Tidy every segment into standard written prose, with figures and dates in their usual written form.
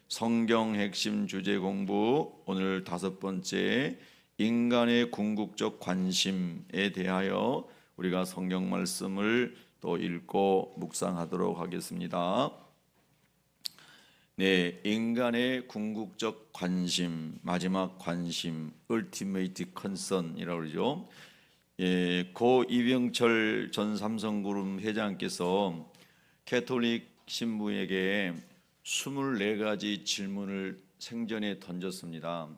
성경 핵심 주제 공부, 오늘 5번째 인간의 궁극적 관심에 대하여 우리가 성경 말씀을 또 읽고 묵상하도록 하겠습니다. 네, 인간의 궁극적 관심, 마지막 관심, ultimate concern이라고 그러죠. 고 이병철 전 삼성그룹 회장께서 캐톨릭 신부에게 24가지 질문을 생전에 던졌습니다.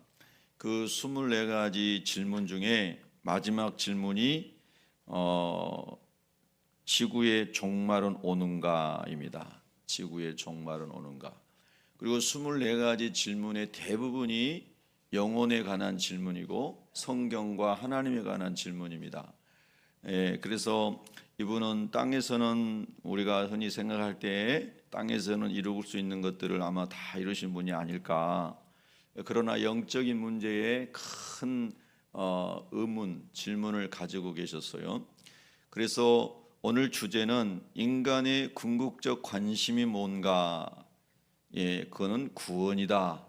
그 24가지 질문 중에 마지막 질문이 지구의 종말은 오는가입니다. 지구의 종말은 오는가. 그리고 24가지 질문의 대부분이 영혼에 관한 질문이고 성경과 하나님에 관한 질문입니다. 그래서 이분은 땅에서는 우리가 흔히 생각할 때 땅에서는 이룰 수 있는 것들을 아마 다 이루신 분이 아닐까. 그러나 영적인 문제에 큰 의문, 질문을 가지고 계셨어요. 그래서 오늘 주제는 인간의 궁극적 관심이 뭔가? 그거는 구원이다.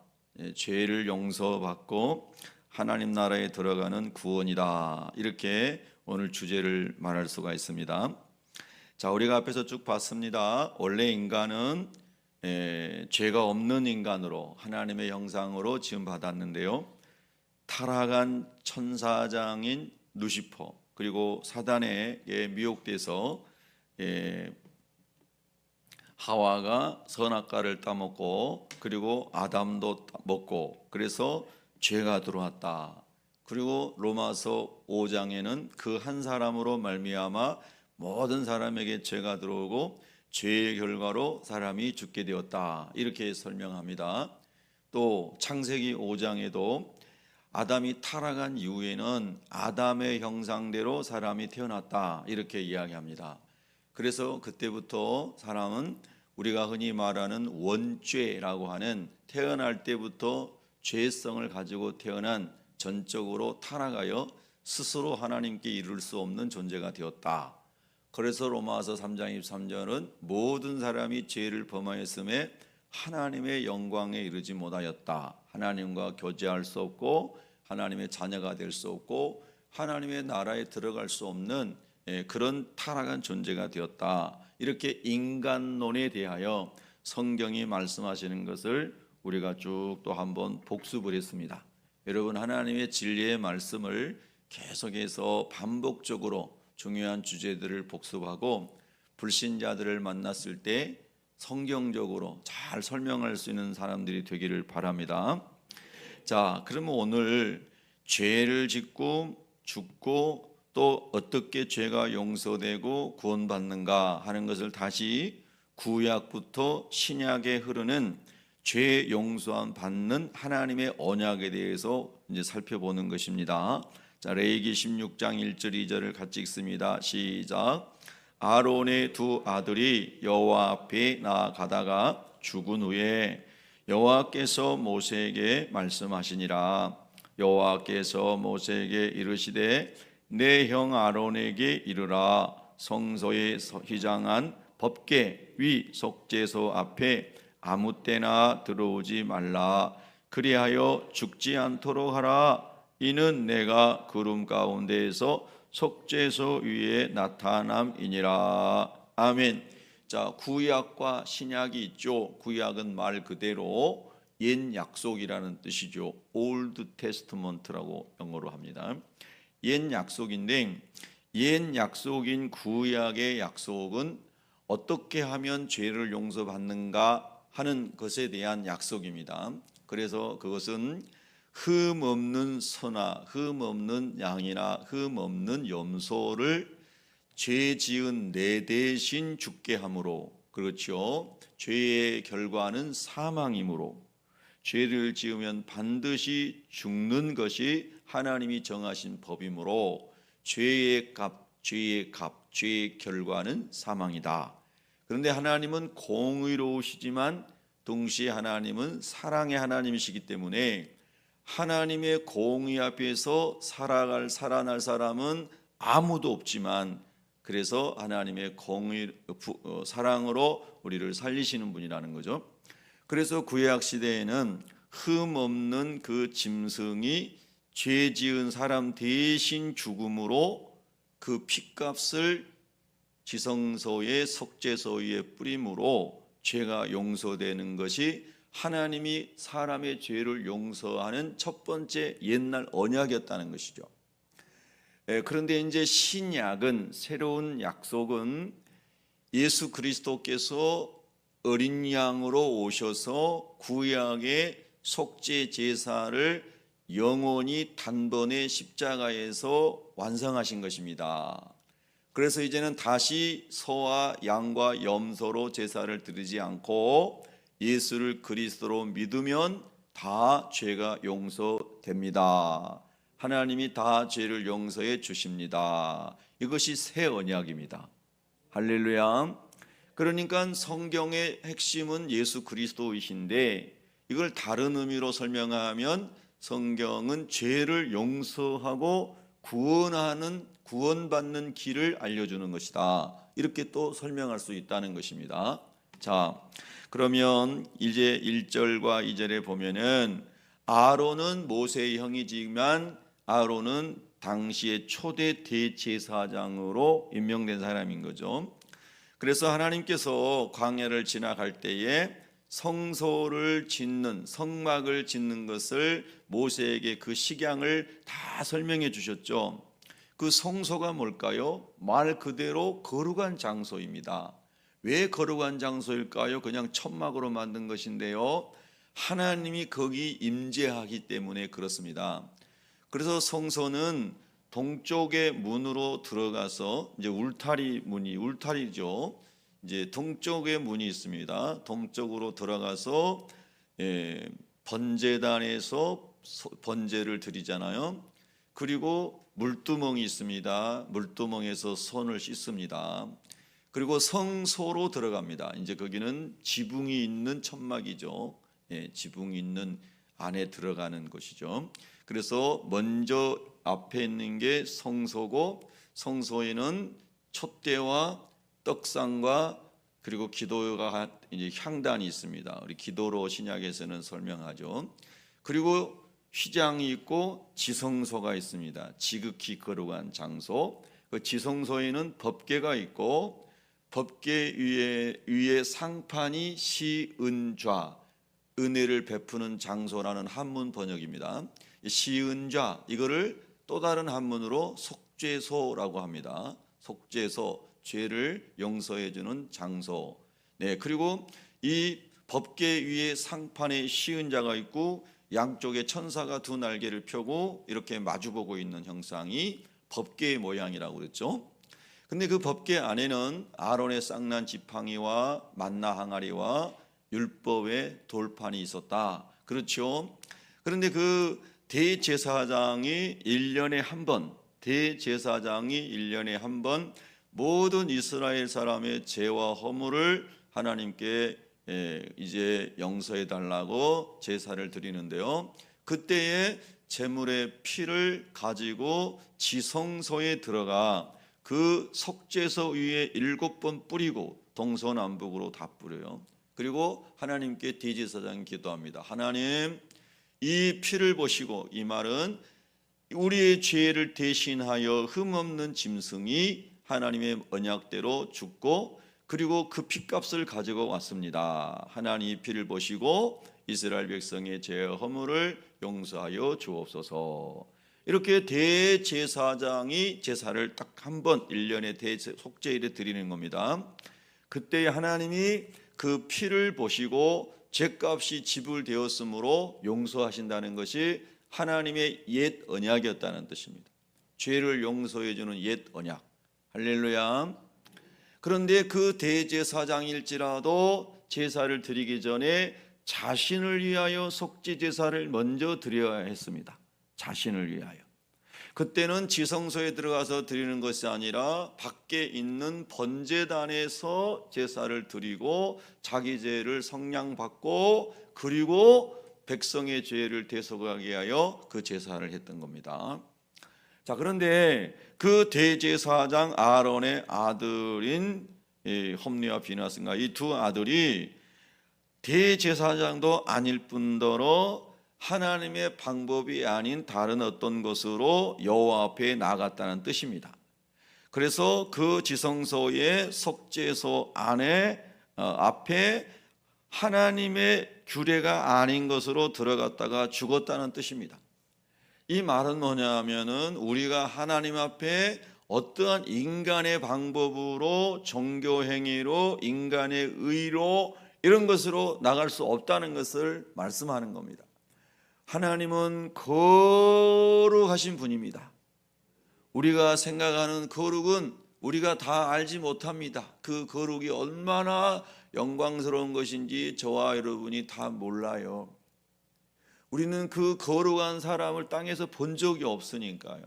죄를 용서받고 하나님 나라에 들어가는 구원이다. 이렇게 오늘 주제를 말할 수가 있습니다. 자, 우리가 앞에서 쭉 봤습니다. 원래 인간은 죄가 없는 인간으로 하나님의 형상으로 지음 받았는데요. 타락한 천사장인 루시퍼 그리고 사단에게 미혹돼서 하와가 선악과를 따먹고 그리고 아담도 먹고 그래서 죄가 들어왔다. 그리고 로마서 5장에는 그 한 사람으로 말미암아 모든 사람에게 죄가 들어오고 죄의 결과로 사람이 죽게 되었다. 이렇게 설명합니다. 또 창세기 5장에도 아담이 타락한 이후에는 아담의 형상대로 사람이 태어났다. 이렇게 이야기합니다. 그래서 그때부터 사람은 우리가 흔히 말하는 원죄라고 하는 태어날 때부터 죄성을 가지고 태어난 전적으로 타락하여 스스로 하나님께 이룰 수 없는 존재가 되었다. 그래서 로마서 3장 23절은 모든 사람이 죄를 범하였음에 하나님의 영광에 이르지 못하였다. 하나님과 교제할 수 없고 하나님의 자녀가 될 수 없고 하나님의 나라에 들어갈 수 없는 그런 타락한 존재가 되었다. 이렇게 인간론에 대하여 성경이 말씀하시는 것을 우리가 쭉 또 한번 복습을 했습니다. 여러분, 하나님의 진리의 말씀을 계속해서 반복적으로 중요한 주제들을 복습하고 불신자들을 만났을 때 성경적으로 잘 설명할 수 있는 사람들이 되기를 바랍니다. 자, 그러면 오늘 죄를 짓고 죽고 또 어떻게 죄가 용서되고 구원받는가 하는 것을 다시 구약부터 신약에 흐르는 죄 용서함 받는 하나님의 언약에 대해서 이제 살펴보는 것입니다. 자, 레위기 16장 1절 2절을 같이 읽습니다. 시작. 아론의 두 아들이 여호와 앞에 나아가다가 죽은 후에 여호와께서 모세에게 말씀하시니라. 여호와께서 모세에게 이르시되 내 형 아론에게 이르라. 성소에 휘장한 법궤 위 속죄소 앞에 아무 때나 들어오지 말라. 그리하여 죽지 않도록 하라. 이는 내가 구름 가운데에서 속죄소 위에 나타남이니라. 아멘. 자, 구약과 신약이 있죠. 구약은 말 그대로 옛 약속이라는 뜻이죠. Old Testament라고 영어로 합니다. 옛 약속인데 옛 약속인 구약의 약속은 어떻게 하면 죄를 용서받는가 하는 것에 대한 약속입니다. 그래서 그것은 흠 없는 소나 흠 없는 양이나 흠 없는 염소를 죄 지은 내 대신 죽게 함으로, 그렇죠. 죄의 결과는 사망이므로 죄를 지으면 반드시 죽는 것이 하나님이 정하신 법이므로 죄의 결과는 사망이다. 그런데 하나님은 공의로우시지만 동시에 하나님은 사랑의 하나님이시기 때문에 하나님의 공의 앞에서 살아날 사람은 아무도 없지만 그래서 하나님의 사랑으로 우리를 살리시는 분이라는 거죠. 그래서 구약 시대에는 흠 없는 그 짐승이 죄 지은 사람 대신 죽음으로 그 피값을 지성소의 속죄소 위에 뿌림으로 죄가 용서되는 것이 하나님이 사람의 죄를 용서하는 첫 번째 옛날 언약이었다는 것이죠. 그런데 이제 신약은, 새로운 약속은 예수 그리스도께서 어린 양으로 오셔서 구약의 속죄 제사를 영원히 단번에 십자가에서 완성하신 것입니다. 그래서 이제는 다시 소와 양과 염소로 제사를 드리지 않고 예수를 그리스도로 믿으면 다 죄가 용서됩니다. 하나님이 다 죄를 용서해 주십니다. 이것이 새 언약입니다. 할렐루야. 그러니까 성경의 핵심은 예수 그리스도이신데, 이걸 다른 의미로 설명하면 성경은 죄를 용서하고 구원받는 길을 알려주는 것이다. 이렇게 또 설명할 수 있다는 것입니다. 자, 그러면 이제 1절과 2절에 보면은 아론은 모세의 형이지만 아론은 당시의 초대 대제사장으로 임명된 사람인 거죠. 그래서 하나님께서 광야를 지나갈 때에 성소를 짓는, 성막을 짓는 것을 모세에게 그 식양을 다 설명해 주셨죠. 그 성소가 뭘까요? 말 그대로 거룩한 장소입니다. 왜 거룩한 장소일까요? 그냥 천막으로 만든 것인데요, 하나님이 거기 임재하기 때문에 그렇습니다. 그래서 성소는 동쪽의 문으로 들어가서, 이제 울타리죠. 이제 동쪽에 문이 있습니다. 동쪽으로 들어가서 번제단에서 번제를 드리잖아요. 그리고 물두멍이 있습니다. 물두멍에서 손을 씻습니다. 그리고 성소로 들어갑니다. 이제 거기는 지붕이 있는 천막이죠. 지붕이 있는 안에 들어가는 곳이죠. 그래서 먼저 앞에 있는 게 성소고, 성소에는 촛대와 떡상과 그리고 기도가 이제 향단이 있습니다. 우리 기도로 신약에서는 설명하죠. 그리고 휘장이 있고 지성소가 있습니다. 지극히 거룩한 장소. 그 지성소에는 법궤가 있고, 법궤 위에 상판이 시은좌, 은혜를 베푸는 장소라는 한문 번역입니다. 시은좌, 이거를 또 다른 한문으로 속죄소라고 합니다. 속죄소, 죄를 용서해 주는 장소. 그리고 이 법궤 위에 상판에 시은자가 있고 양쪽에 천사가 두 날개를 펴고 이렇게 마주보고 있는 형상이 법궤의 모양이라고 그랬죠. 근데 그 법궤 안에는 아론의 쌍난 지팡이와 만나 항아리와 율법의 돌판이 있었다. 그렇죠. 그런데 그 대제사장이 1년에 한 번, 모든 이스라엘 사람의 죄와 허물을 하나님께 이제 용서해 달라고 제사를 드리는데요, 그때에 제물의 피를 가지고 지성소에 들어가 그 속죄소 위에 7번 뿌리고 동서남북으로 다 뿌려요. 그리고 하나님께 대제사장이 기도합니다. 하나님, 이 피를 보시고, 이 말은 우리의 죄를 대신하여 흠없는 짐승이 하나님의 언약대로 죽고 그리고 그 피값을 가지고 왔습니다. 하나님 이 피를 보시고 이스라엘 백성의 죄와 허물을 용서하여 주옵소서. 이렇게 대제사장이 제사를 딱 한 번 1년에 속죄일에 드리는 겁니다. 그때 하나님이 그 피를 보시고 죄값이 지불되었으므로 용서하신다는 것이 하나님의 옛 언약이었다는 뜻입니다. 죄를 용서해 주는 옛 언약. 할렐루야. 그런데 그 대제사장일지라도 제사를 드리기 전에 자신을 위하여 속죄 제사를 먼저 드려야 했습니다. 자신을 위하여. 그때는 지성소에 들어가서 드리는 것이 아니라 밖에 있는 번제단에서 제사를 드리고 자기 죄를 성량받고 그리고 백성의 죄를 대속하게 위하여 그 제사를 했던 겁니다. 자, 그런데 그 대제사장 아론의 아들인 홈리와 비나스인가, 이 두 아들이 대제사장도 아닐 뿐더러 하나님의 방법이 아닌 다른 어떤 것으로 여호와 앞에 나갔다는 뜻입니다. 그래서 그 지성소의 속죄소 안에 앞에 하나님의 규례가 아닌 것으로 들어갔다가 죽었다는 뜻입니다. 이 말은 뭐냐면은 우리가 하나님 앞에 어떠한 인간의 방법으로, 종교 행위로, 인간의 의로 이런 것으로 나갈 수 없다는 것을 말씀하는 겁니다. 하나님은 거룩하신 분입니다. 우리가 생각하는 거룩은 우리가 다 알지 못합니다. 그 거룩이 얼마나 영광스러운 것인지 저와 여러분이 다 몰라요. 우리는 그 거룩한 사람을 땅에서 본 적이 없으니까요.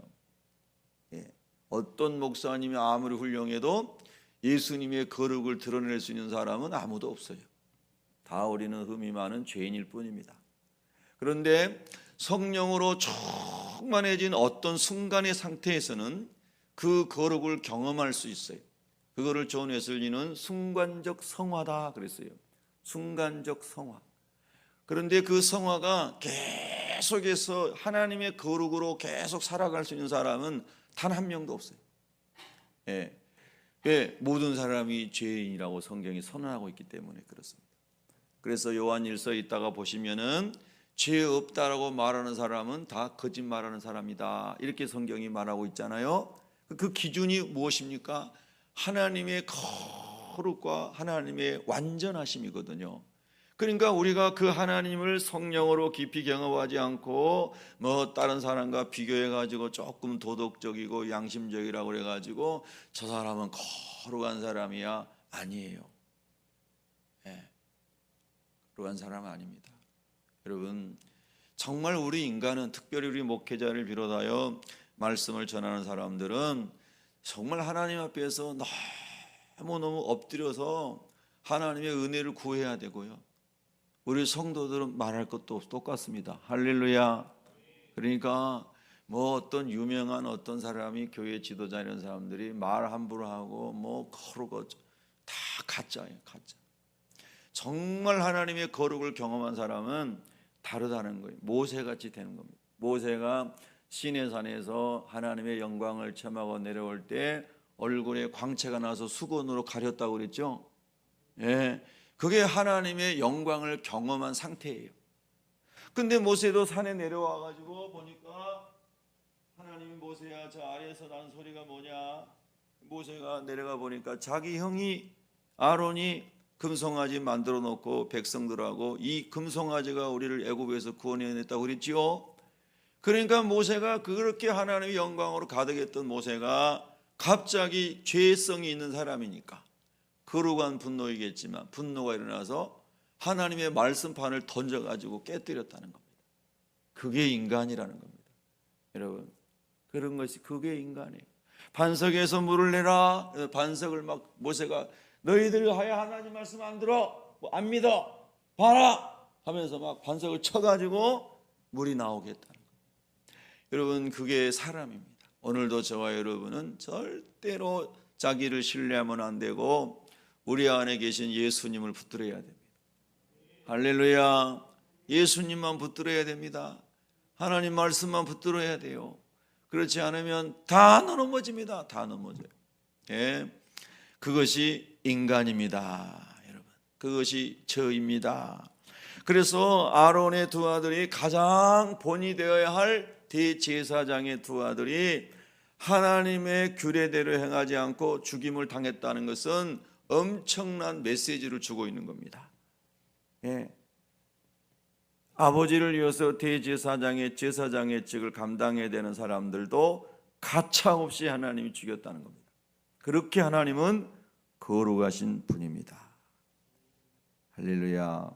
어떤 목사님이 아무리 훌륭해도 예수님의 거룩을 드러낼 수 있는 사람은 아무도 없어요. 다 우리는 흠이 많은 죄인일 뿐입니다. 그런데 성령으로 충만해진 어떤 순간의 상태에서는 그 거룩을 경험할 수 있어요. 그거를 존 웨슬리는 순간적 성화다 그랬어요. 순간적 성화. 그런데 그 성화가 계속해서 하나님의 거룩으로 계속 살아갈 수 있는 사람은 단 한 명도 없어요. 모든 사람이 죄인이라고 성경이 선언하고 있기 때문에 그렇습니다. 그래서 요한일서에 있다가 보시면은 죄 없다라고 말하는 사람은 다 거짓말하는 사람이다 이렇게 성경이 말하고 있잖아요. 그 기준이 무엇입니까? 하나님의 거룩과 하나님의 완전하심이거든요. 그러니까 우리가 그 하나님을 성령으로 깊이 경험하지 않고 뭐 다른 사람과 비교해 가지고 조금 도덕적이고 양심적이라고 그래 가지고 저 사람은 거룩한 사람이야, 아니에요. 거룩한 사람 아닙니다. 여러분, 정말 우리 인간은, 특별히 우리 목회자를 비롯하여 말씀을 전하는 사람들은 정말 하나님 앞에서 너무너무 엎드려서 하나님의 은혜를 구해야 되고요. 우리 성도들은 말할 것도 똑같습니다. 할렐루야. 그러니까 뭐 어떤 유명한 어떤 사람이 교회 지도자 이런 사람들이 말 함부로 하고 뭐 거룩하고 다 가짜예요. 가짜. 정말 하나님의 거룩을 경험한 사람은 다르다는 거예요. 모세같이 되는 겁니다. 모세가 시내산에서 하나님의 영광을 체험하고 내려올 때 얼굴에 광채가 나서 수건으로 가렸다고 그랬죠. 그게 하나님의 영광을 경험한 상태예요. 근데 모세도 산에 내려와 가지고 보니까 하나님이 모세야 저 아래에서 난 소리가 뭐냐. 모세가 내려가 보니까 자기 형이 아론이 금송아지 만들어 놓고 백성들하고 이 금송아지가 우리를 애굽에서 구원해냈다고 그랬지요. 그러니까 모세가 그렇게 하나님의 영광으로 가득했던 모세가 갑자기 죄성이 있는 사람이니까 거룩한 분노이겠지만 분노가 일어나서 하나님의 말씀판을 던져가지고 깨뜨렸다는 겁니다. 그게 인간이라는 겁니다. 여러분, 그런 것이 그게 인간이에요. 반석에서 물을 내라. 반석을 막 모세가 너희들 하여 하나님 말씀 안 들어? 안 믿어? 봐라! 하면서 막 반석을 쳐가지고 물이 나오겠다는 겁니다. 여러분, 그게 사람입니다. 오늘도 저와 여러분은 절대로 자기를 신뢰하면 안 되고 우리 안에 계신 예수님을 붙들어야 됩니다. 할렐루야. 예수님만 붙들어야 됩니다. 하나님 말씀만 붙들어야 돼요. 그렇지 않으면 다 넘어집니다. 다 넘어져요. 그것이 인간입니다. 여러분, 그것이 저입니다. 그래서 아론의 두 아들이 가장 본이 되어야 할 대제사장의 두 아들이 하나님의 규례대로 행하지 않고 죽임을 당했다는 것은 엄청난 메시지를 주고 있는 겁니다. 아버지를 이어서 대제사장의 제사장의 직을 감당해야 되는 사람들도 가차없이 하나님이 죽였다는 겁니다. 그렇게 하나님은 거룩하신 분입니다. 할렐루야.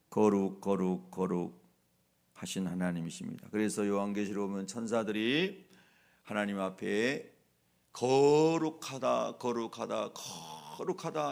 거룩 하신 하나님이십니다. 그래서 요한계시록 보면 천사들이 하나님 앞에 거룩하다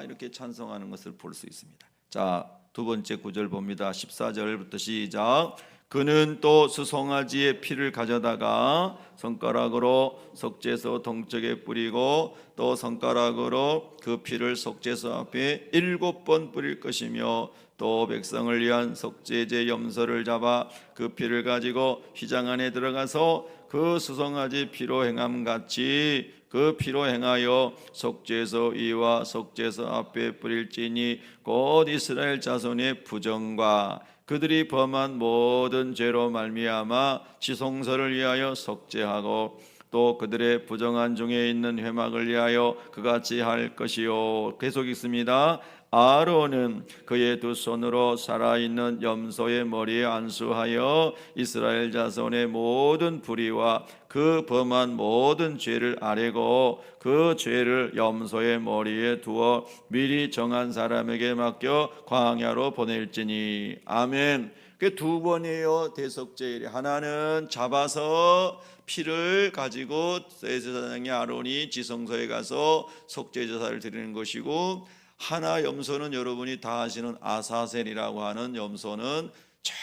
이렇게 찬송하는 것을 볼 수 있습니다. 자, 두 번째 구절 봅니다. 14절부터 시작. 그는 또 수송아지의 피를 가져다가 손가락으로 속죄소 동쪽에 뿌리고 또 손가락으로 그 피를 속죄소 앞에 7번 뿌릴 것이며 또 백성을 위한 속죄제 염소를 잡아 그 피를 가지고 휘장 안에 들어가서 그 수송아지 피로 행함같이 그 피로 행하여 속죄소 위와 속죄소 앞에 뿌릴지니 곧 이스라엘 자손의 부정과 그들이 범한 모든 죄로 말미암아 지성소를 위하여 속죄하고 또 그들의 부정한 중에 있는 회막을 위하여 그같이 할 것이요. 계속 읽습니다. 아론은 그의 두 손으로 살아있는 염소의 머리에 안수하여 이스라엘 자손의 모든 불의와 그 범한 모든 죄를 아뢰고 그 죄를 염소의 머리에 두어 미리 정한 사람에게 맡겨 광야로 보낼지니. 아멘. 그 두 번이에요. 대속죄일. 하나는 잡아서 피를 가지고 대제사장의 아론이 지성소에 가서 속죄제사를 드리는 것이고, 하나 염소는 여러분이 다 아시는 아사셀이라고 하는 염소는 저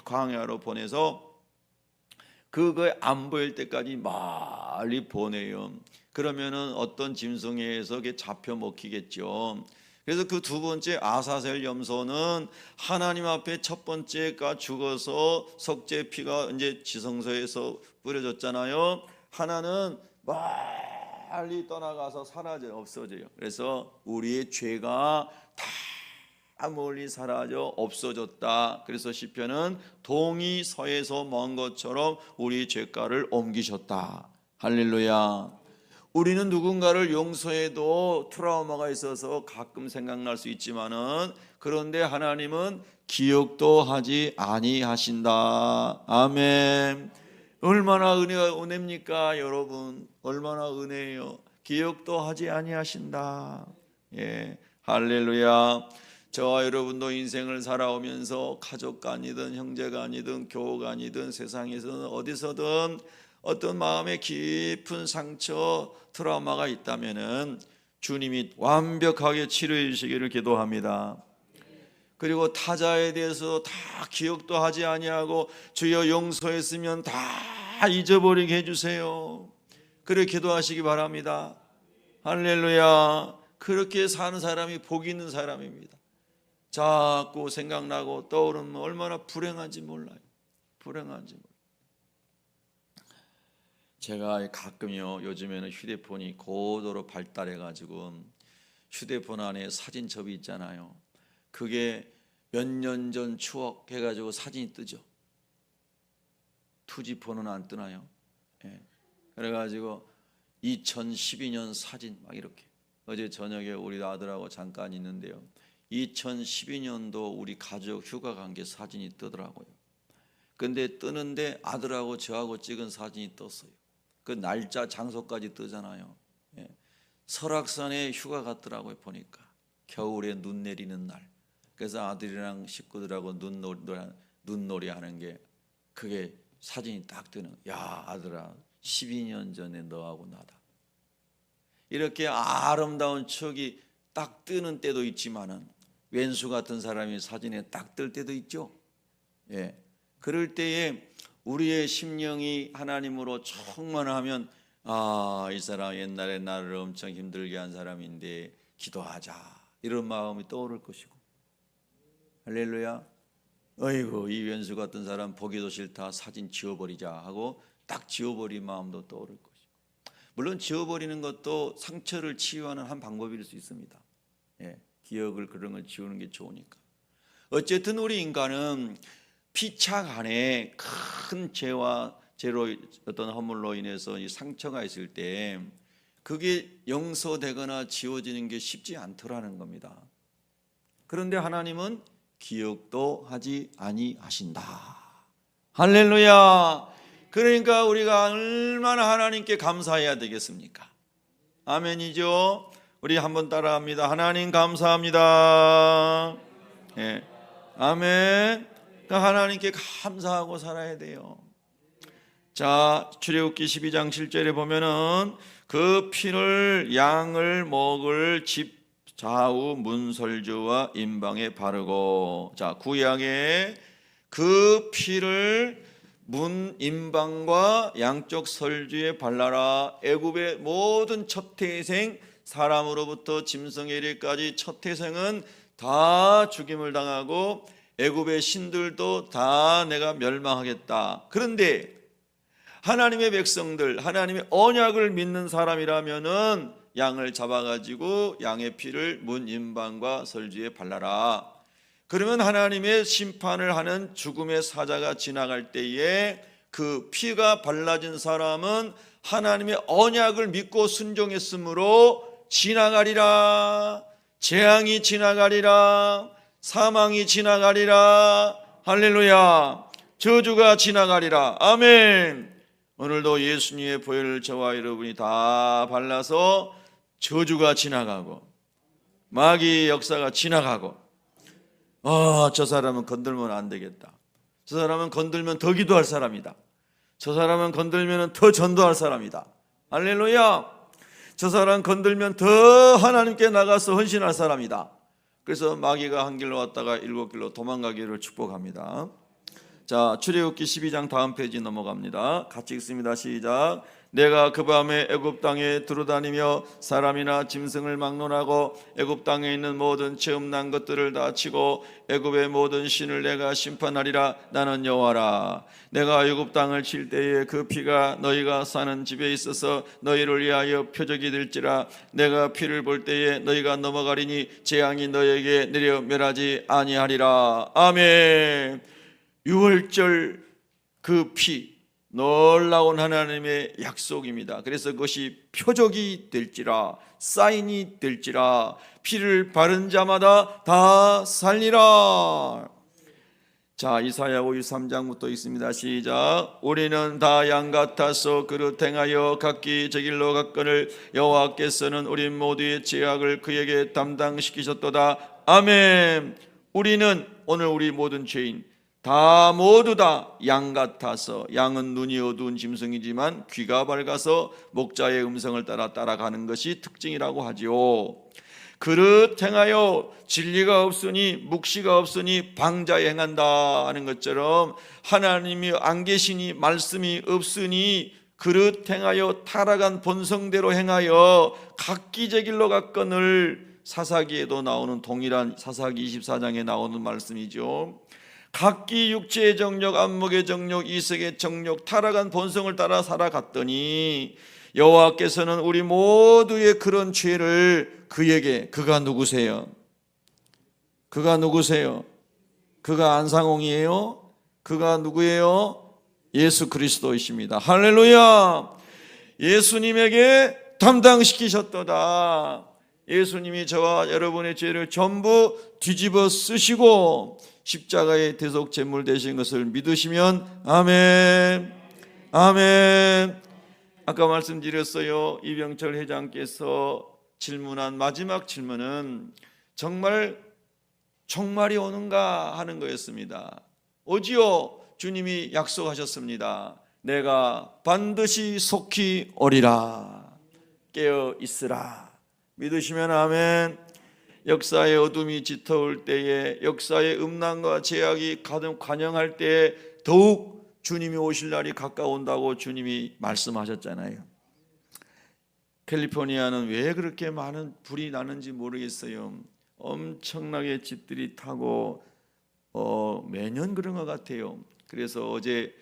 광야로 보내서 그거 안 보일 때까지 멀리 보내요. 그러면은 어떤 짐승에서 그게 잡혀 먹히겠죠. 그래서 그 두 번째 아사셀 염소는 하나님 앞에 첫 번째가 죽어서 속죄 피가 이제 지성소에서 뿌려졌잖아요. 하나는 빨리 떠나가서 사라져 없어져요. 그래서 우리의 죄가 다 멀리 사라져 없어졌다. 그래서 시편은 동이 서에서 먼 것처럼 우리 죄가를 옮기셨다. 할렐루야. 우리는 누군가를 용서해도 트라우마가 있어서 가끔 생각날 수 있지만은, 그런데 하나님은 기억도 하지 아니하신다. 아멘. 얼마나 은혜입니까 여러분? 얼마나 은혜예요. 기억도 하지 아니하신다. 예, 할렐루야. 저와 여러분도 인생을 살아오면서 가족가 아니든 형제가 아니든 교우가 아니든 세상에서는 어디서든 어떤 마음의 깊은 상처, 트라우마가 있다면은 주님이 완벽하게 치료해 주시기를 기도합니다. 그리고 타자에 대해서 다 기억도 하지 아니하고 주여 용서했으면 다 잊어버리게 해주세요. 그렇게 기도하시기 바랍니다. 할렐루야. 그렇게 사는 사람이 복 있는 사람입니다. 자꾸 생각나고 떠오르면 얼마나 불행한지 몰라요. 불행한지 몰라요. 제가 가끔요, 요즘에는 휴대폰이 고도로 발달해가지고 휴대폰 안에 사진첩이 있잖아요. 그게 몇 년 전 추억 해가지고 사진이 뜨죠. 투지폰은 안 뜨나요? 예. 그래가지고 2012년 사진 막 이렇게. 어제 저녁에 우리 아들하고 잠깐 있는데요, 2012년도 우리 가족 휴가 간 게 사진이 뜨더라고요. 근데 뜨는데 아들하고 저하고 찍은 사진이 떴어요. 그 날짜 장소까지 뜨잖아요. 예. 설악산에 휴가 갔더라고요. 보니까 겨울에 눈 내리는 날. 그래서 아들이랑 식구들하고 눈놀이 하는 게, 그게 사진이 딱 뜨는. 야 아들아, 12년 전에 너하고 나다. 이렇게 아름다운 추억이 딱 뜨는 때도 있지만은 왼수 같은 사람이 사진에 딱 뜰 때도 있죠. 예. 그럴 때에 우리의 심령이 하나님으로 충만하면, 아, 이 사람 옛날에 나를 엄청 힘들게 한 사람인데 기도하자, 이런 마음이 떠오를 것이고. 할렐루야. 어이구, 이 왼수 같은 사람 보기도 싫다, 사진 지워버리자 하고 딱 지워버린 마음도 떠오를 것이고. 물론 지워버리는 것도 상처를 치유하는 한 방법일 수 있습니다. 예, 기억을, 그런 걸 지우는 게 좋으니까. 어쨌든 우리 인간은 피착 안에 큰 죄와 죄로 어떤 허물로 인해서 이 상처가 있을 때 그게 용서되거나 지워지는 게 쉽지 않더라는 겁니다. 그런데 하나님은 기억도 하지 아니하신다. 할렐루야. 그러니까 우리가 얼마나 하나님께 감사해야 되겠습니까? 아멘이죠. 우리 한번 따라합니다. 하나님 감사합니다. 예. 아멘. 그러니까 하나님께 감사하고 살아야 돼요. 자, 출애굽기 12장 7절에 보면은 그 피를 양을 먹을 집 좌우 문설주와 임방에 바르고. 자, 구약에 그 피를 문 임방과 양쪽 설주에 발라라. 애굽의 모든 첫 태생, 사람으로부터 짐승에 이르기까지 첫 태생은 다 죽임을 당하고 애굽의 신들도 다 내가 멸망하겠다. 그런데 하나님의 백성들, 하나님의 언약을 믿는 사람이라면은 양을 잡아가지고 양의 피를 문 임방과 설주에 발라라. 그러면 하나님의 심판을 하는 죽음의 사자가 지나갈 때에 그 피가 발라진 사람은 하나님의 언약을 믿고 순종했으므로 지나가리라. 재앙이 지나가리라. 사망이 지나가리라. 할렐루야. 저주가 지나가리라. 아멘. 오늘도 예수님의 보혈을 저와 여러분이 다 발라서 저주가 지나가고 마귀의 역사가 지나가고, 저 사람은 건들면 안 되겠다. 저 사람은 건들면 더 기도할 사람이다. 저 사람은 건들면 더 전도할 사람이다. 할렐루야. 저 사람 건들면 더 하나님께 나가서 헌신할 사람이다. 그래서 마귀가 한 길로 왔다가 7길로 도망가기를 축복합니다. 자, 출애굽기 12장 다음 페이지 넘어갑니다. 같이 읽습니다. 시작. 내가 그 밤에 애굽 땅에 두루다니며 사람이나 짐승을 막론하고 애굽 땅에 있는 모든 체험난 것들을 다 치고 애굽의 모든 신을 내가 심판하리라. 나는 여호와라. 내가 애굽 땅을 칠 때에 그 피가 너희가 사는 집에 있어서 너희를 위하여 표적이 될지라. 내가 피를 볼 때에 너희가 넘어가리니 재앙이 너희에게 내려 멸하지 아니하리라. 아멘. 유월절 그 피, 놀라운 하나님의 약속입니다. 그래서 그것이 표적이 될지라, 사인이 될지라, 피를 바른 자마다 다 살리라. 자, 이사야 53장부터 있습니다. 시작. 우리는 다 양 같아서 그릇 행하여 각기 저 길로 갔거늘 여호와께서는 우리 모두의 죄악을 그에게 담당시키셨도다. 아멘. 우리는, 오늘 우리 모든 죄인 다 모두 다 양 같아서, 양은 눈이 어두운 짐승이지만 귀가 밝아서 목자의 음성을 따라가는 것이 특징이라고 하지요. 그릇 행하여 진리가 없으니 묵시가 없으니 방자에 행한다 하는 것처럼 하나님이 안 계시니 말씀이 없으니 그릇 행하여 타락한 본성대로 행하여 각기 제 길로 갔거늘, 사사기에도 나오는 동일한 사사기 24장에 나오는 말씀이죠. 각기 육체의 정욕, 안목의 정욕, 이색의 정욕, 타락한 본성을 따라 살아갔더니 여호와께서는 우리 모두의 그런 죄를 그에게, 그가 누구세요? 그가 누구세요? 그가 안상홍이에요? 그가 누구예요? 예수 그리스도이십니다. 할렐루야. 예수님에게 담당시키셨도다. 예수님이 저와 여러분의 죄를 전부 뒤집어 쓰시고 십자가의 대속 제물 되신 것을 믿으시면 아멘. 아멘. 아까 말씀드렸어요. 이병철 회장께서 질문한 마지막 질문은 정말 종말이 오는가 하는 거였습니다. 오지요. 주님이 약속하셨습니다. 내가 반드시 속히 오리라. 깨어 있으라. 믿으시면 아멘. 역사의 어둠이 짙어올 때에, 역사의 음란과 제약이 가득 관영할 때에 더욱 주님이 오실 날이 가까운다고 주님이 말씀하셨잖아요. 캘리포니아는 왜 그렇게 많은 불이 나는지 모르겠어요. 엄청나게 집들이 타고 매년 그런 것 같아요. 그래서 어제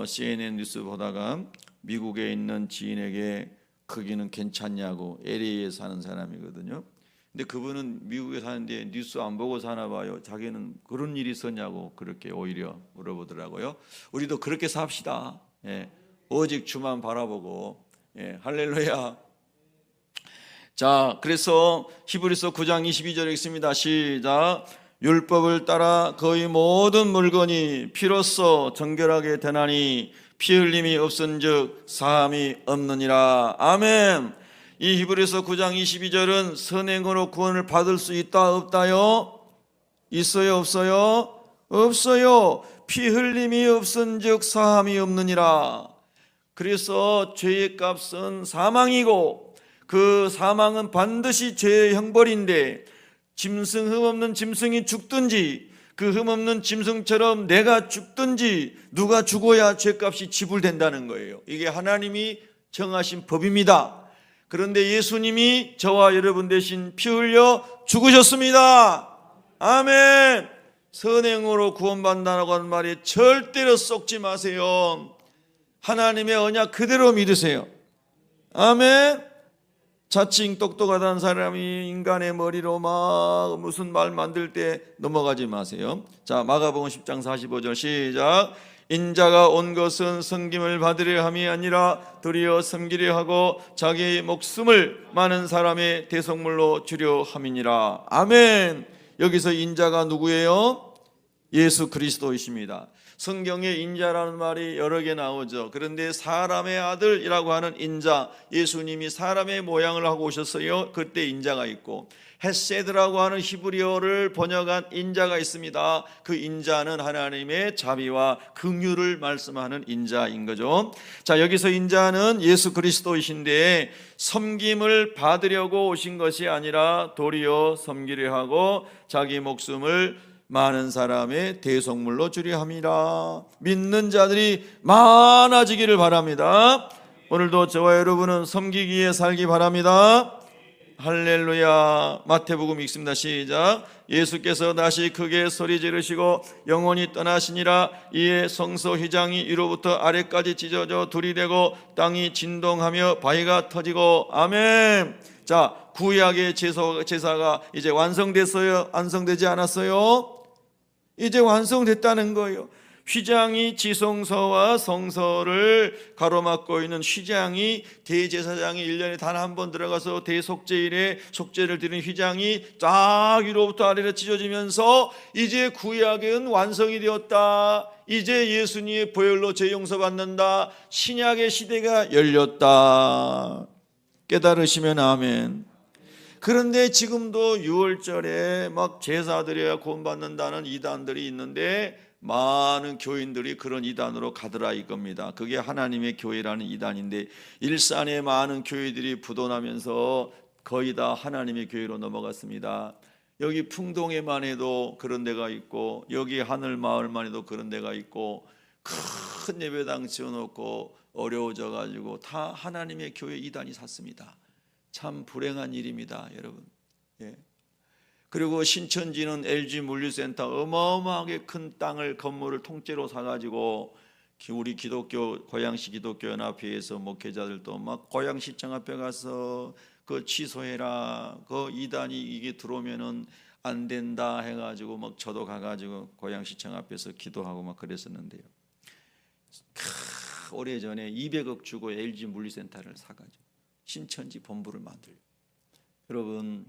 CNN 뉴스 보다가 미국에 있는 지인에게 거기는 괜찮냐고, LA에 사는 사람이거든요. 근데 그분은 미국에 사는데 뉴스 안 보고 사나 봐요. 자기는 그런 일이 있었냐고 그렇게 오히려 물어보더라고요. 우리도 그렇게 삽시다. 예. 오직 주만 바라보고. 예. 할렐루야. 자, 그래서 히브리서 9장 22절에 있습니다. 시작. 율법을 따라 거의 모든 물건이 피로써 정결하게 되나니 피 흘림이 없은즉 사함이 없느니라. 아멘. 이 히브리서 9장 22절은 선행으로 구원을 받을 수 있다 없다요? 있어요 없어요? 없어요. 피 흘림이 없은즉 사함이 없느니라. 그래서 죄의 값은 사망이고 그 사망은 반드시 죄의 형벌인데 짐승 흠없는 짐승이 죽든지 그 흠없는 짐승처럼 내가 죽든지 누가 죽어야 죄값이 지불된다는 거예요. 이게 하나님이 정하신 법입니다. 그런데 예수님이 저와 여러분 대신 피 흘려 죽으셨습니다. 아멘. 선행으로 구원받는다고 하는 말에 절대로 썩지 마세요. 하나님의 언약 그대로 믿으세요. 아멘. 자칭 똑똑하다는 사람이 인간의 머리로 막 무슨 말 만들 때 넘어가지 마세요. 자, 마가복음 10장 45절 시작. 인자가 온 것은 섬김을 받으려 함이 아니라 도리어 섬기려 하고 자기 목숨을 많은 사람의 대속물로 주려 함이니라. 아멘. 여기서 인자가 누구예요? 예수 그리스도이십니다. 성경에 인자라는 말이 여러 개 나오죠. 그런데 사람의 아들이라고 하는 인자, 예수님이 사람의 모양을 하고 오셨어요. 그때 인자가 있고, 헤세드라고 하는 히브리어를 번역한 인자가 있습니다. 그 인자는 하나님의 자비와 긍휼을 말씀하는 인자인 거죠. 자, 여기서 인자는 예수 그리스도이신데 섬김을 받으려고 오신 것이 아니라 도리어 섬기려 하고 자기 목숨을 많은 사람의 대속물로 주려 함이라. 믿는 자들이 많아지기를 바랍니다. 오늘도 저와 여러분은 섬기기에 살기 바랍니다. 할렐루야. 마태복음 읽습니다. 시작. 예수께서 다시 크게 소리 지르시고 영원히 떠나시니라. 이에 성소 휘장이 위로부터 아래까지 찢어져 둘이 되고 땅이 진동하며 바위가 터지고. 아멘. 자, 구약의 제사가 이제 완성됐어요? 완성되지 않았어요? 이제 완성됐다는 거예요. 휘장이 지성소와 성소를 가로막고 있는 휘장이, 대제사장이 1년에 단 한 번 들어가서 대속죄일에 속죄를 드리는 휘장이 쫙 위로부터 아래로 찢어지면서 이제 구약은 완성이 되었다. 이제 예수님의 보혈로 죄 용서받는다. 신약의 시대가 열렸다. 깨달으시면 아멘. 그런데 지금도 6월절에 막 제사드려야 구원받는다는 이단들이 있는데 많은 교인들이 그런 이단으로 가더라 이겁니다. 그게 하나님의 교회라는 이단인데 일산에 많은 교회들이 부도나면서 거의 다 하나님의 교회로 넘어갔습니다. 여기 풍동에만 해도 그런 데가 있고 여기 하늘마을만 해도 그런 데가 있고 큰 예배당 지어놓고 어려워져 가지고 다 하나님의 교회 이단이 샀습니다. 참 불행한 일입니다, 여러분. 예. 그리고 신천지는 LG 물류센터 어마어마하게 큰 땅을 건물을 통째로 사가지고 우리 기독교 고양시 기독교 연합회에서 목회자들도 막 고양시청 앞에 가서 그 취소해라, 그 이단이 이게 들어오면은 안 된다 해가지고 막 저도 가가지고 고양시청 앞에서 기도하고 막 그랬었는데요. 오래전에 200억 주고 LG 물류센터를 사가지고 신천지 본부를 만들고. 여러분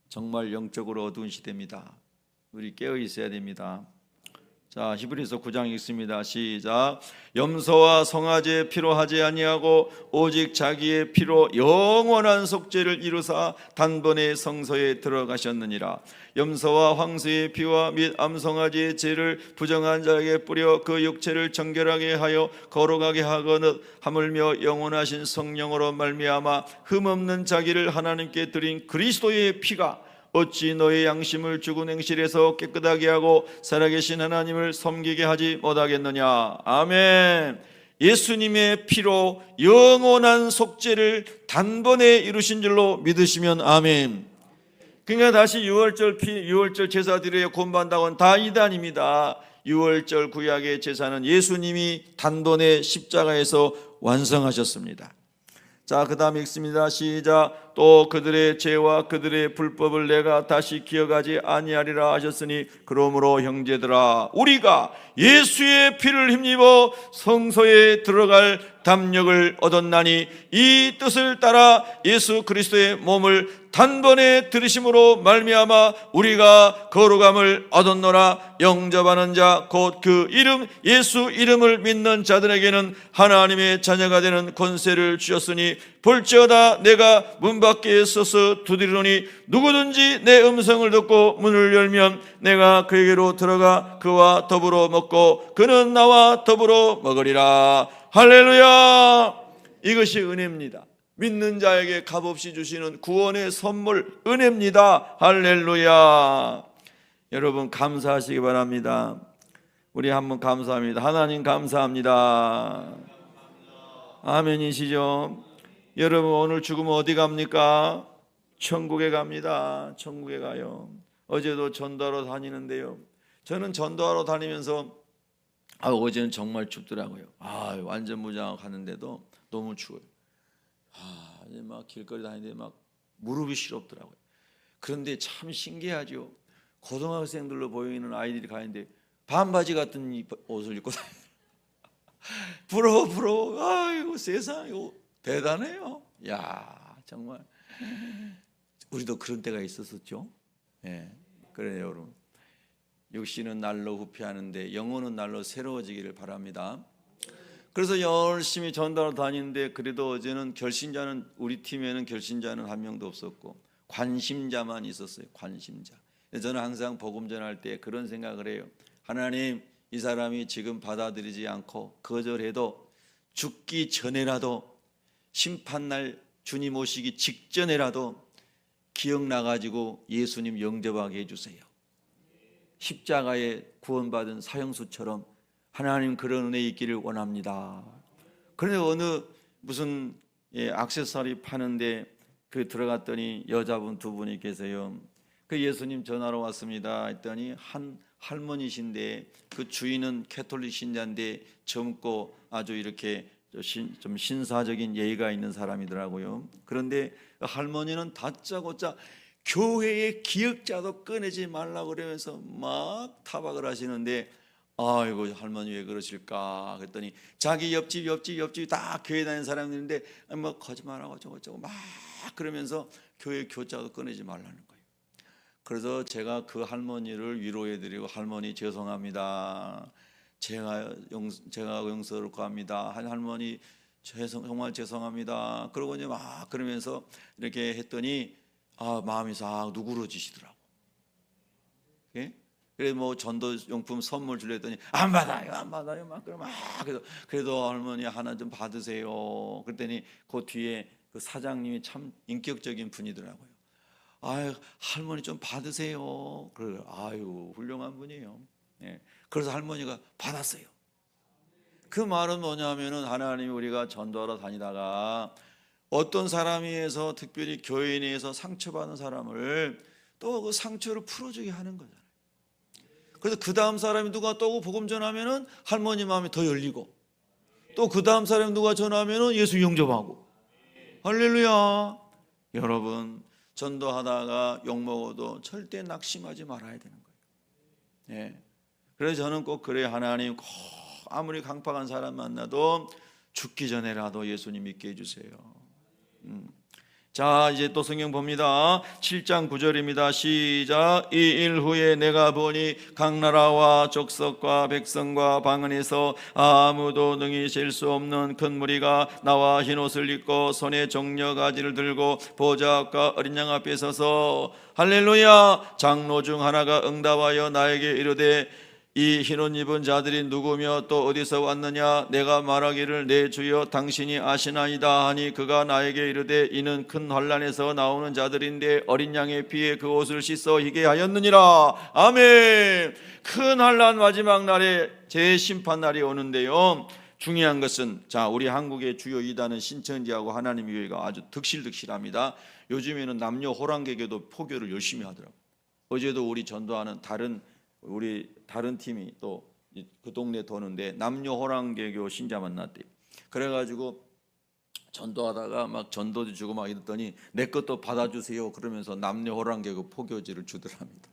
정말 영적으로 어두운 시대입니다. 우리 깨어 있어야 됩니다. 자, 히브리서 9장 읽습니다. 시작. 염소와 송아지의 피로 하지 아니하고 오직 자기의 피로 영원한 속죄를 이루사 단번에 성소에 들어가셨느니라. 염소와 황소의 피와 및 암송아지의 죄를 부정한 자에게 뿌려 그 육체를 정결하게 하여 거룩하게 하거늘 하물며 영원하신 성령으로 말미암아 흠없는 자기를 하나님께 드린 그리스도의 피가 어찌 너의 양심을 죽은 행실에서 깨끗하게 하고 살아계신 하나님을 섬기게 하지 못하겠느냐. 아멘. 예수님의 피로 영원한 속죄를 단번에 이루신 줄로 믿으시면 아멘. 그러니까 다시 6월절 제사 드려야 구원받는다고는 다 이단입니다. 6월절 구약의 제사는 예수님이 단번에 십자가에서 완성하셨습니다. 자, 그 다음에 읽습니다. 시작. 또 그들의 죄와 그들의 불법을 내가 다시 기억하지 아니하리라 하셨으니 그러므로 형제들아 우리가 예수의 피를 힘입어 성소에 들어갈 담력을 얻었나니 이 뜻을 따라 예수 그리스도의 몸을 단번에 들으심으로 말미암아 우리가 거룩함을 얻었노라. 영접하는 자 곧 그 이름 예수 이름을 믿는 자들에게는 하나님의 자녀가 되는 권세를 주셨으니 볼지어다 내가 문 밖에 서서 두드리노니 누구든지 내 음성을 듣고 문을 열면 내가 그에게로 들어가 그와 더불어 먹고 그는 나와 더불어 먹으리라. 할렐루야. 이것이 은혜입니다. 믿는 자에게 값없이 주시는 구원의 선물 은혜입니다. 할렐루야. 여러분 감사하시기 바랍니다. 우리 한번 감사합니다. 하나님 감사합니다. 아멘이시죠? 여러분 오늘 죽으면 어디 갑니까? 천국에 갑니다. 천국에 가요. 어제도 전도하러 다니는데요, 저는 전도하러 다니면서 어제는 정말 춥더라고요. 완전 무장하고 가는데도 너무 추워요. 이제 막 길거리 다니는데 막 무릎이 시렵더라고요. 그런데 참 신기하죠. 고등학생들로 보이는 아이들이 가는데 반바지 같은 옷을 입고 다녀요. 부러워. 아이고 세상에 대단해요. 야, 정말 우리도 그런 때가 있었었죠. 예, 그래요 여러분. 육신은 날로 후퇴하는데 영혼은 날로 새로워지기를 바랍니다. 그래서 열심히 전도하러 다니는데 그래도 어제는 결신자는, 우리 팀에는 결신자는 한 명도 없었고 관심자만 있었어요. 관심자. 저는 항상 복음 전할 때 그런 생각을 해요. 하나님, 이 사람이 지금 받아들이지 않고 거절해도 죽기 전에라도, 심판날 주님 오시기 직전에라도 기억나가지고 예수님 영접하게 해주세요. 십자가에 구원받은 사형수처럼 하나님 그런 은혜 있기를 원합니다. 그런데 어느 무슨 액세서리 파는데 그 들어갔더니 여자분 두 분이 계세요. 그 예수님 전화로 왔습니다 했더니 한 할머니신데 그 주인은 캐톨릭 신자인데 젊고 아주 이렇게 좀 신사적인 예의가 있는 사람이더라고요. 그런데 할머니는 다짜고짜 교회의 기역자도 꺼내지 말라고 그러면서 막 타박을 하시는데, 아이고 할머니 왜 그러실까 그랬더니 자기 옆집 다 교회 다니는 사람들인데 뭐 거짓말하고 저거 막 그러면서 교회 교자도 꺼내지 말라는 거예요. 그래서 제가 그 할머니를 위로해드리고, 할머니 죄송합니다, 제가 용서를 구합니다, 할머니 정말 죄송합니다. 그러고 이제 막 그러면서 이렇게 했더니 마음이 싹 누그러지시더라고. 예? 그래 뭐 전도 용품 선물 주려 했더니 안 받아요 막 그래도 할머니 하나 좀 받으세요. 그랬더니 그 뒤에 그 사장님이 참 인격적인 분이더라고요. 할머니 좀 받으세요. 그래 훌륭한 분이에요. 예. 그래서 할머니가 받았어요. 그 말은 뭐냐면은 하나님이 우리가 전도하러 다니다가 어떤 사람에 의해서, 특별히 교인에 의해서 상처받은 사람을 또 그 상처를 풀어주게 하는 거잖아요. 그래서 그 다음 사람이 누가 또 복음 전하면은 할머니 마음이 더 열리고, 또 그 다음 사람이 누가 전하면은 예수 영접하고. 할렐루야. 여러분 전도하다가 욕먹어도 절대 낙심하지 말아야 되는 거예요. 예. 그래서 저는 꼭 그래요. 하나님 꼭 아무리 강팍한 사람 만나도 죽기 전에라도 예수님 믿게 해주세요. 자, 이제 또 성경 봅니다. 7장 9절입니다. 시작. 이 일 후에 내가 보니 각 나라와 족속과 백성과 방언에서 아무도 능히 셀 수 없는 큰 무리가 나와 흰옷을 입고 손에 종려가지를 들고 보좌 앞과 어린 양 앞에 서서, 할렐루야, 장로 중 하나가 응답하여 나에게 이르되 이 흰옷 입은 자들이 누구며 또 어디서 왔느냐? 내가 말하기를 내 주여 당신이 아시나이다 하니, 그가 나에게 이르되 이는 큰 환난에서 나오는 자들인데 어린 양의 피에 그 옷을 씻어 희게 하였느니라. 아멘. 큰 환난 마지막 날에 재심판 날이 오는데요, 중요한 것은, 자, 우리 한국의 주요 이단은 신천지하고 하나님 교회가 아주 득실합니다. 요즘에는 남녀 호랑개교도 포교를 열심히 하더라고요. 어제도 우리 전도하는 다른 팀이 또 그 동네 도는데 남녀 호랑개교 신자 만났대요. 그래가지고 전도하다가 막 전도지 주고 막 이랬더니 내 것도 받아주세요 그러면서 남녀 호랑개교 포교지를 주더랍니다.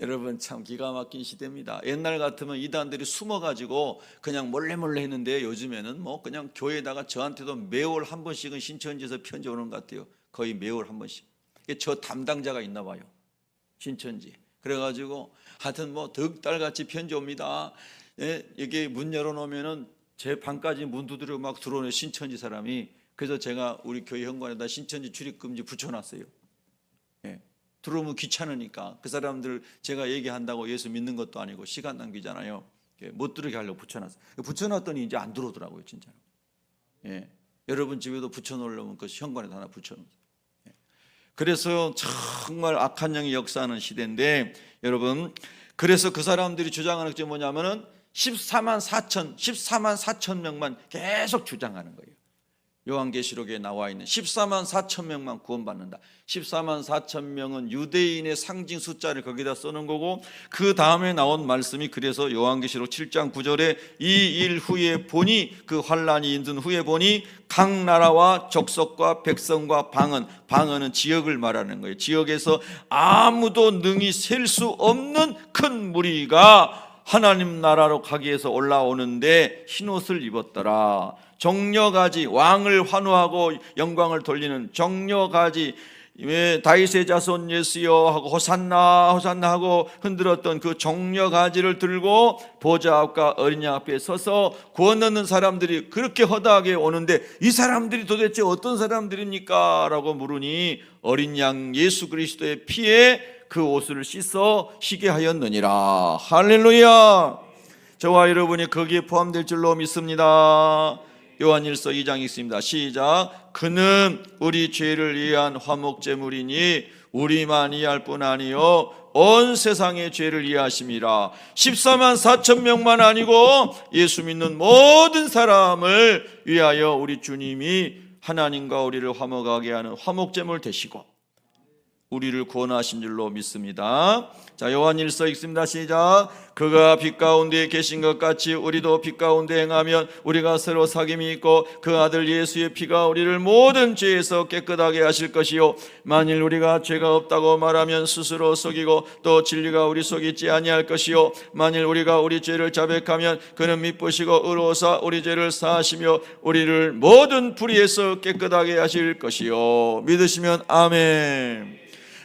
여러분 참 기가 막힌 시대입니다. 옛날 같으면 이단들이 숨어가지고 그냥 몰래 했는데 요즘에는 뭐 그냥 교회에다가 저한테도 매월 한 번씩은 신천지에서 편지 오는 것 같아요. 거의 매월 한 번씩. 저 담당자가 있나 봐요, 신천지. 그래가지고 하여튼 뭐 덕달같이 편지 옵니다. 여기 문 열어놓으면은 제 방까지 문 두드리고 막 들어오는 신천지 사람이. 그래서 제가 우리 교회 현관에다 신천지 출입금지 붙여놨어요. 들어오면 귀찮으니까. 그 사람들 제가 얘기한다고 예수 믿는 것도 아니고 시간 낭비잖아요. 못 들어게 하려고 붙여놨어요. 붙여놨더니 이제 안 들어오더라고요, 진짜로. 여러분 집에도 붙여놓으려면 그 현관에다 하나 붙여놓으세요. 그래서 정말 악한 영이 역사하는 시대인데, 여러분, 그래서 그 사람들이 주장하는 게 뭐냐면은 14만 4천 명만 계속 주장하는 거예요. 요한계시록에 나와 있는 14만 4천 명만 구원받는다. 14만 4천 명은 유대인의 상징 숫자를 거기다 써놓은 거고, 그 다음에 나온 말씀이, 그래서 요한계시록 7장 9절에 이 일 후에 보니, 그 환란이 있는 후에 보니 각 나라와 족속과 백성과 방언은 지역을 말하는 거예요. 지역에서 아무도 능히 셀 수 없는 큰 무리가 하나님 나라로 가기 위해서 올라오는데 흰옷을 입었더라. 정려가지, 왕을 환호하고 영광을 돌리는 정려가지, 다윗의 자손 예수여 하고 호산나 호산나 하고 흔들었던 그 정려가지를 들고 보좌 앞과 어린 양 앞에 서서 구원 얻는 사람들이 그렇게 허다하게 오는데, 이 사람들이 도대체 어떤 사람들입니까? 라고 물으니 어린 양 예수 그리스도의 피에 그 옷을 씻어 희게 하였느니라. 할렐루야. 저와 여러분이 거기에 포함될 줄로 믿습니다. 요한일서 2장 있습니다. 시작. 그는 우리 죄를 위한 화목제물이니 우리만 이해할 뿐 아니요 온 세상의 죄를 이해하심이라. 14만 4천 명만 아니고 예수 믿는 모든 사람을 위하여 우리 주님이 하나님과 우리를 화목하게 하는 화목제물 되시고 우리를 구원하신 줄로 믿습니다. 자, 요한일서 읽습니다. 시작. 그가 빛 가운데 계신 것 같이 우리도 빛 가운데 행하면 우리가 서로 사귐이 있고 그 아들 예수의 피가 우리를 모든 죄에서 깨끗하게 하실 것이요 만일 우리가 죄가 없다고 말하면 스스로 속이고 또 진리가 우리 속에 있지 아니할 것이요 만일 우리가 우리 죄를 자백하면 그는 미쁘시고 의로우사 우리 죄를 사하시며 우리를 모든 불의에서 깨끗하게 하실 것이요. 믿으시면 아멘.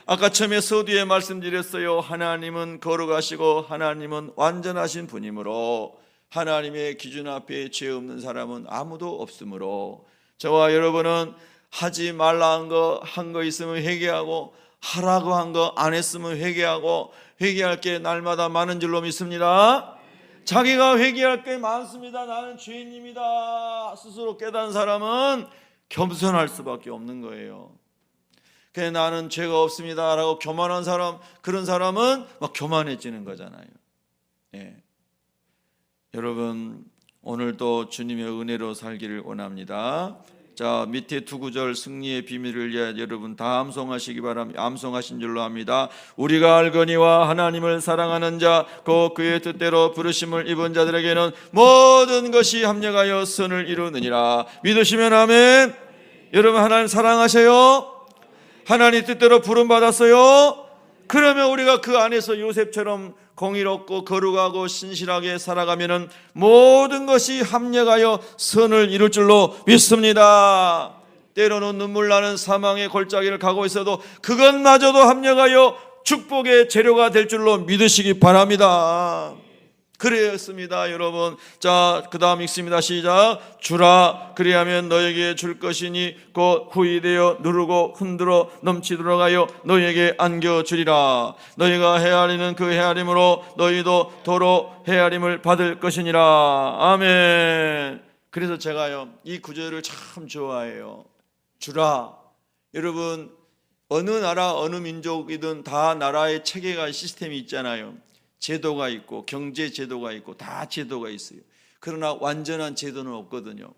아까 처음에 서두에 말씀드렸어요. 하나님은 거룩하시고 하나님은 완전하신 분이므로 하나님의 기준 앞에 죄 없는 사람은 아무도 없으므로 저와 여러분은 하지 말라 한 거 있으면 회개하고 하라고 한 거 안 했으면 회개하고 회개할 게 날마다 많은 줄로 믿습니다. 자기가 회개할 게 많습니다. 나는 죄인입니다. 스스로 깨닫는 사람은 겸손할 수밖에 없는 거예요. 나는 죄가 없습니다 라고 교만한 사람, 그런 사람은 막 교만해지는 거잖아요. 예. 여러분, 오늘도 주님의 은혜로 살기를 원합니다. 자, 밑에 두 구절 승리의 비밀을 위해 여러분 다 암송하시기 바랍니다. 암송하신 줄로 압니다. 우리가 알거니와 하나님을 사랑하는 자 곧 그의 뜻대로 부르심을 입은 자들에게는 모든 것이 합력하여 선을 이루느니라. 믿으시면 아멘. 여러분, 하나님 사랑하세요? 하나님 뜻대로 부름받았어요? 그러면 우리가 그 안에서 요셉처럼 공의롭고 거룩하고 신실하게 살아가면은 모든 것이 합력하여 선을 이룰 줄로 믿습니다. 때로는 눈물 나는 사망의 골짜기를 가고 있어도 그것마저도 합력하여 축복의 재료가 될 줄로 믿으시기 바랍니다. 그랬습니다, 여러분. 자, 그 다음 읽습니다. 시작. 주라 그리하면 너에게 줄 것이니 곧 후이되어 누르고 흔들어 넘치도록 하여 너에게 안겨주리라. 너희가 헤아리는 그 헤아림으로 너희도 도로 헤아림을 받을 것이니라. 아멘. 그래서 제가요 이 구절을 참 좋아해요. 주라. 여러분, 어느 나라 어느 민족이든 다 나라의 체계가 시스템이 있잖아요. 제도가 있고 경제 제도가 있고 다 제도가 있어요. 그러나 완전한 제도는 없거든요.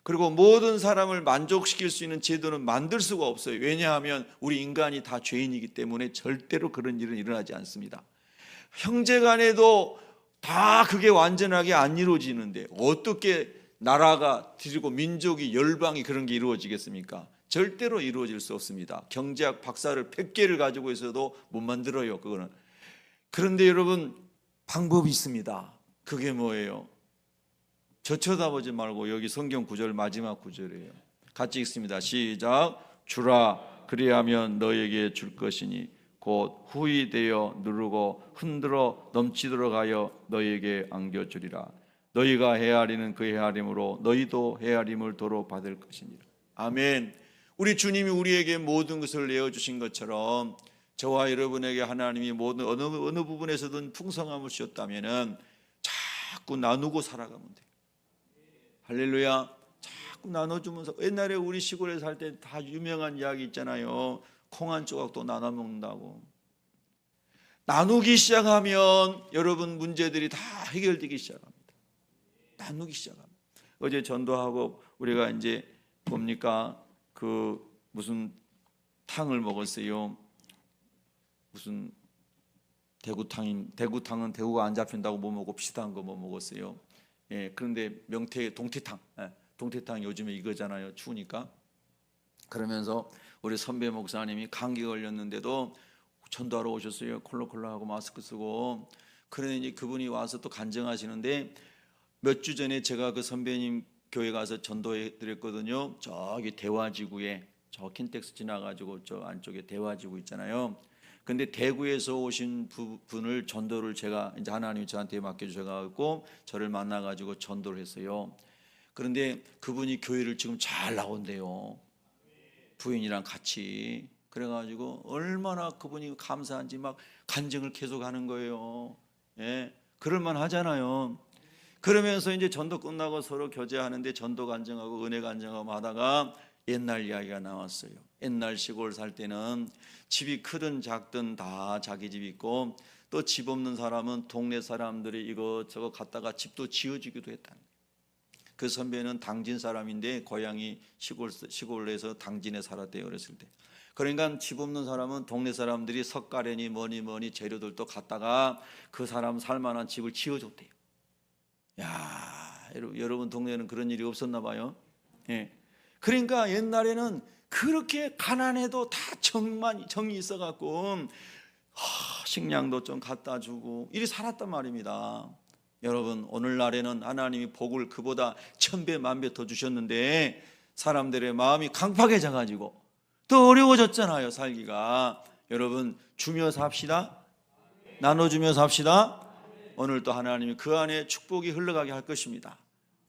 그리고 모든 사람을 만족시킬 수 있는 제도는 만들 수가 없어요. 왜냐하면 우리 인간이 다 죄인이기 때문에 절대로 그런 일은 일어나지 않습니다. 형제간에도 다 그게 완전하게 안 이루어지는데 어떻게 나라가 그리고 민족이 열방이 그런 게 이루어지겠습니까? 절대로 이루어질 수 없습니다. 경제학 박사를 100개를 가지고 있어도 못 만들어요. 그거는. 그런데 여러분, 방법이 있습니다. 그게 뭐예요? 저 쳐다보지 말고 여기 성경 구절 마지막 구절이에요. 같이 읽습니다. 시작. 주라 그리하면 너에게 줄 것이니 곧 후이 되어 누르고 흔들어 넘치도록 하여 너에게 안겨주리라. 너희가 헤아리는 그 헤아림으로 너희도 헤아림을 도로 받을 것이니라. 아멘. 우리 주님이 우리에게 모든 것을 내어주신 것처럼 저와 여러분에게 하나님이 모든 어느 부분에서든 풍성함을 주셨다면 자꾸 나누고 살아가면 돼요. 할렐루야. 자꾸 나눠주면서, 옛날에 우리 시골에 살 때 다 유명한 이야기 있잖아요. 콩 한 조각도 나눠 먹는다고. 나누기 시작하면 여러분 문제들이 다 해결되기 시작합니다. 나누기 시작합니다. 어제 전도하고 우리가 이제 뭡니까? 그 무슨 탕을 먹었어요. 무슨 대구탕은 대구가 안 잡힌다고 뭐 먹고 비슷한 거 뭐 먹었어요. 예, 그런데 동태탕, 동태탕 요즘에 이거잖아요. 추우니까. 그러면서 우리 선배 목사님이 감기 걸렸는데도 전도하러 오셨어요. 콜록콜록하고 마스크 쓰고. 그러니 그분이 와서 또 간증하시는데 몇 주 전에 제가 그 선배님 교회 가서 전도해 드렸거든요. 저기 대화지구에 저 킨텍스 지나가지고 저 안쪽에 대화지구 있잖아요. 근데 대구에서 오신 분을 전도를 제가 이제 하나님이 저한테 맡겨주셔가지고 저를 만나가지고 전도를 했어요. 그런데 그분이 교회를 지금 잘 나온대요. 부인이랑 같이. 그래가지고 얼마나 그분이 감사한지 막 간증을 계속하는 거예요. 예, 그럴만 하잖아요. 그러면서 이제 전도 끝나고 서로 교제하는데 전도 간증하고 은혜 간증하고 하다가 옛날 이야기가 나왔어요. 옛날 시골 살 때는 집이 크든 작든 다 자기 집 있고 또 집 없는 사람은 동네 사람들이 이것저것 갖다가 집도 지어주기도 했다는 거예요. 그 선배는 당진 사람인데 고향이 시골에서 당진에 살았대요. 어렸을 때. 그러니까 집 없는 사람은 동네 사람들이 석가래니 뭐니 재료들도 갖다가 그 사람 살만한 집을 지어줬대요. 야, 여러분 동네에는 그런 일이 없었나 봐요. 예. 그러니까 옛날에는 그렇게 가난해도 다 정이 있어갖고 식량도 좀 갖다 주고 이리 살았단 말입니다. 여러분 오늘날에는 하나님이 복을 그보다 1000배 만배 더 주셨는데 사람들의 마음이 강팍해져가지고 더 어려워졌잖아요. 살기가. 여러분 주며 삽시다. 나눠주며 삽시다. 오늘 또 하나님이 그 안에 축복이 흘러가게 할 것입니다.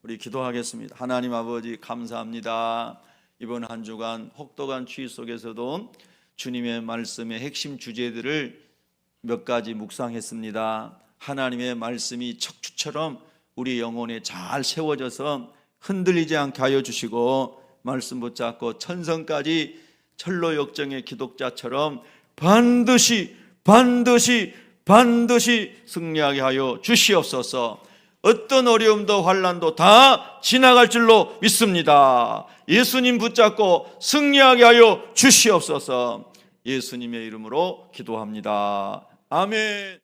우리 기도하겠습니다. 하나님 아버지 감사합니다. 이번 한 주간 혹독한 추위 속에서도 주님의 말씀의 핵심 주제들을 몇 가지 묵상했습니다. 하나님의 말씀이 척추처럼 우리 영혼에 잘 세워져서 흔들리지 않게 하여 주시고 말씀 붙잡고 천성까지 철로 역정의 기독자처럼 반드시 승리하게 하여 주시옵소서. 어떤 어려움도 환난도 다 지나갈 줄로 믿습니다. 예수님 붙잡고 승리하게 하여 주시옵소서. 예수님의 이름으로 기도합니다. 아멘.